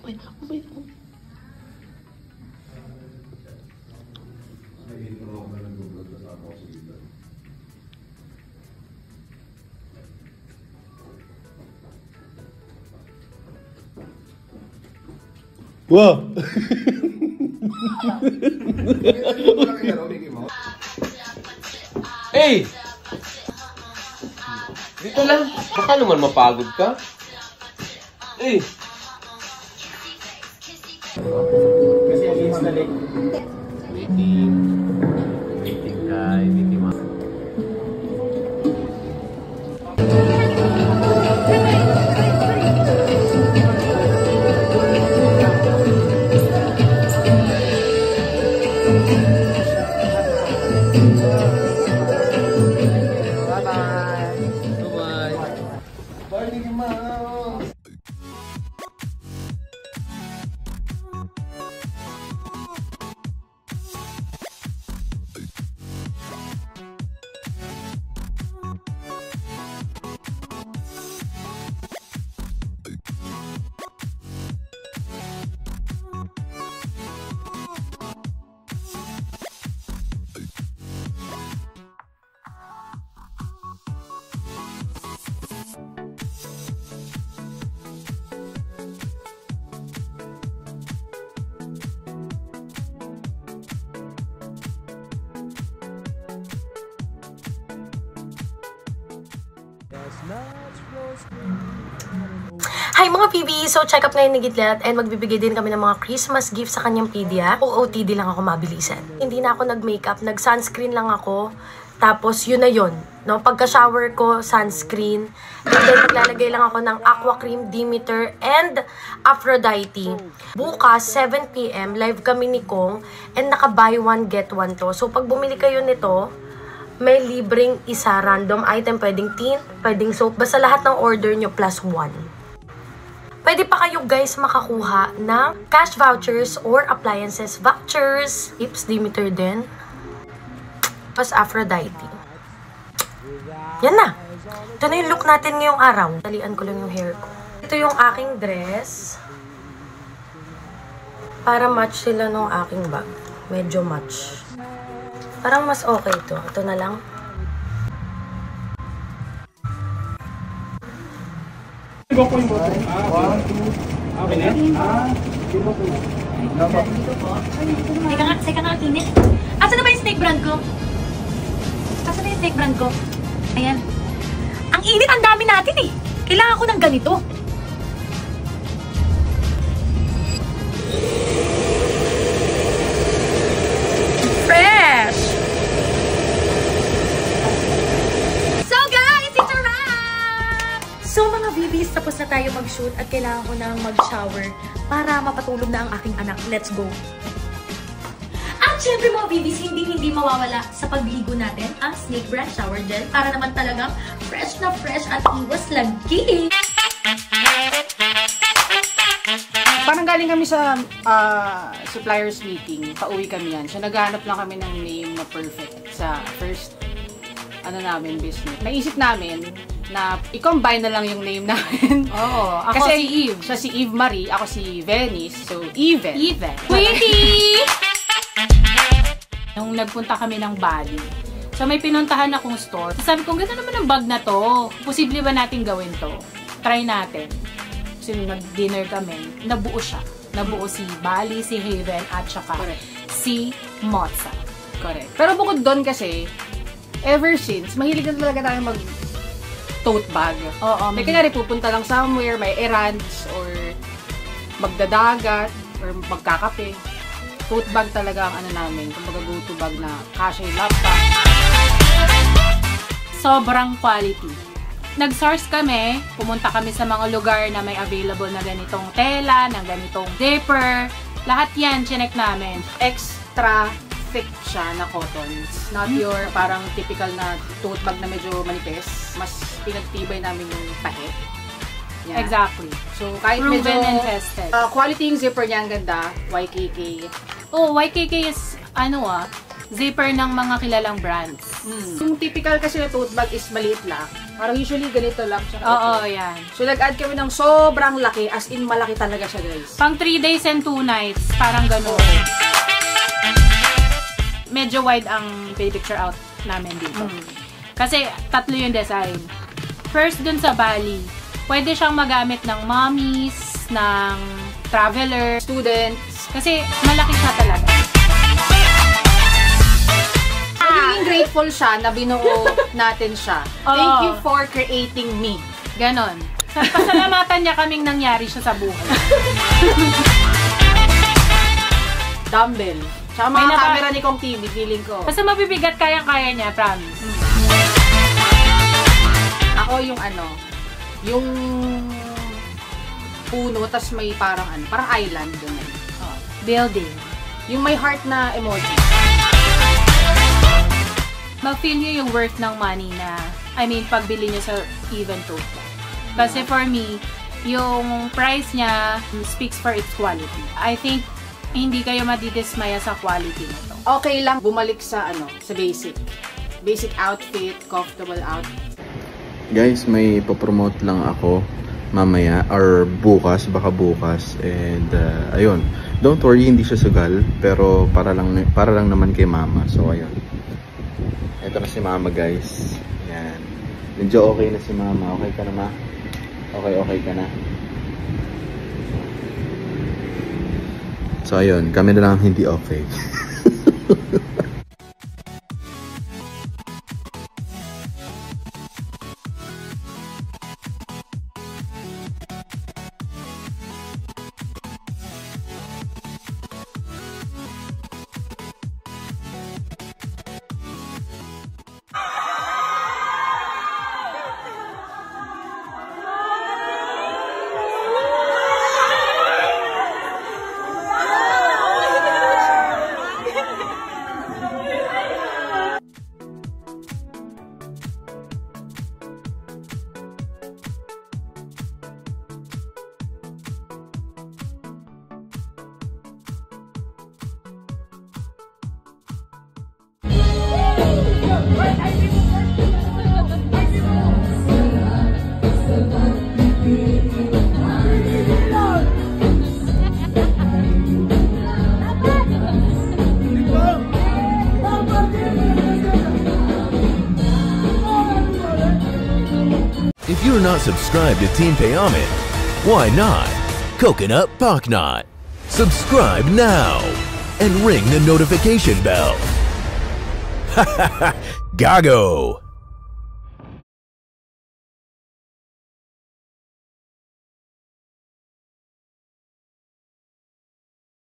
Wait, wait. Wow! Hey! Dito lang. Baka naman mapagod ka. Hey! Kasi ang is na late. Waiting. Waiting guys. Waiting ma. Hi mga PB! So check up ngayon ni Gidlet and magbibigay din kami ng mga Christmas gift sa kanyang PDA. OOTD lang ako mabilisan. Hindi na ako nag-makeup, nag-sunscreen lang ako. Tapos yun na yun. No? Pagka-shower ko, sunscreen. And then maglalagay lang ako ng Aqua Cream, Demeter, and Aphrodite. Bukas, 7 PM, live kami ni Kong. And naka-buy one, get one to. So pag bumili kayo nito, may libreng isa random item. Pwedeng tint, pwedeng soap. Basta lahat ng order nyo plus 1. Pwede pa kayo guys makakuha ng cash vouchers or appliances vouchers. Ips, Demeter din. Plus Aphrodite. Yan na. Ito na yung look natin ngayong araw. Talian ko lang yung hair ko. Ito yung aking dress. Para match sila nung aking bag. Medyo match. Parang mas okay ito. Ito na lang. Go po yung boto. 1, 2, okay na? Teka nga, init. Asa na ba yung snake brand ko? Asa na yung snake brand ko? Ayan. Ang init, ang dami natin eh. Kailangan ko ng ganito. Fresh! So guys, it's a wrap! So mga BBs, tapos na tayo mag-shoot at kailangan ko nang mag-shower para mapatulog na ang aking anak. Let's go! At syempre mga BBs, hindi mawawala sa pagligo natin ang Snake Brand Shower Gel para naman talagang fresh na fresh at iwas lagi. Parang galing kami sa suppliers meeting, pauwi kami yan. So naghahanap lang kami ng name na perfect sa first business. Naisip namin na i-combine na lang yung name namin. Oo, ako kasi si Eve. Siya si Eve Marie, ako si Venice. So, Even. Sweetie! Nung nagpunta kami ng Bali, so may pinuntahan akong store. Sabi ko, ganda naman ang bag na to. Posible ba natin gawin to? Try natin. So, nag-dinner kami. Nabuo siya. Nabuo si Bali, si Haven, at saka si Mozza. Correct. Pero bukod doon kasi, ever since, mahilig na talaga tayo mag-tote bag. Oo. May kanyari pupunta lang somewhere, may errands, or magdadagat, or magkakape. Tote bag talaga ang namin. Kumbaga go-to bag na kasha yung laptop. Sobrang quality. Nag-source kami, pumunta kami sa mga lugar na may available na ganitong tela, na ganitong zipper. Lahat yan, chinek namin. Extra thick siya na cotton. It's not your parang typical na tote bag na medyo manipis. Mas pinagtibay namin yung tahe. Yeah. Exactly. So, kahit Proven medyo and tested. Quality yung zipper niya, ang ganda. YKK. Oh, YKK is, zipper ng mga kilalang brands. Yung typical kasi na tote bag is maliit lang. Parang usually ganito lang siya. Oo, yan. So nag-add kami ng sobrang laki, as in malaki talaga siya guys. Pang 3 days and 2 nights, parang gano'n. Medyo wide ang picture out namin dito. Kasi 3 yung design. First, dun sa Bali, pwede siyang magamit ng mommies, ng traveler, Students. kasi malaki siya talaga. Naging grateful siya na binuo natin siya. Thank you for creating me. Ganon. Pasalamatan niya kaming nangyari siya sa buhay. Dumbbell. Tsaka May mga napa- camera ni Kong TV, feeling ko. Basta mabibigat, kayang-kaya niya, promise. Ako yung yung puno, tas may parang parang island doon. Building. Yung may heart na emoji. Ma-feel niyo yung worth ng money na, pagbili niyo sa event tote. Kasi for me, yung price niya speaks for its quality. I think, hindi kayo madidismaya sa quality nito. Okay lang bumalik sa sa basic. Basic outfit, comfortable outfit. Guys, may popromote lang ako mamaya or bukas, baka bukas. And ayun, don't worry, hindi siya sugal, pero para lang naman kay mama. So ayun. Ito na si mama, guys. Yan. Medyo okay na si mama. Okay ka na, ma? Okay ka na. So ayun, kami na lang hindi okay. If you're not subscribed to Team Payaman, why not? Coconut Pocknot. Subscribe now and ring the notification bell. Gago!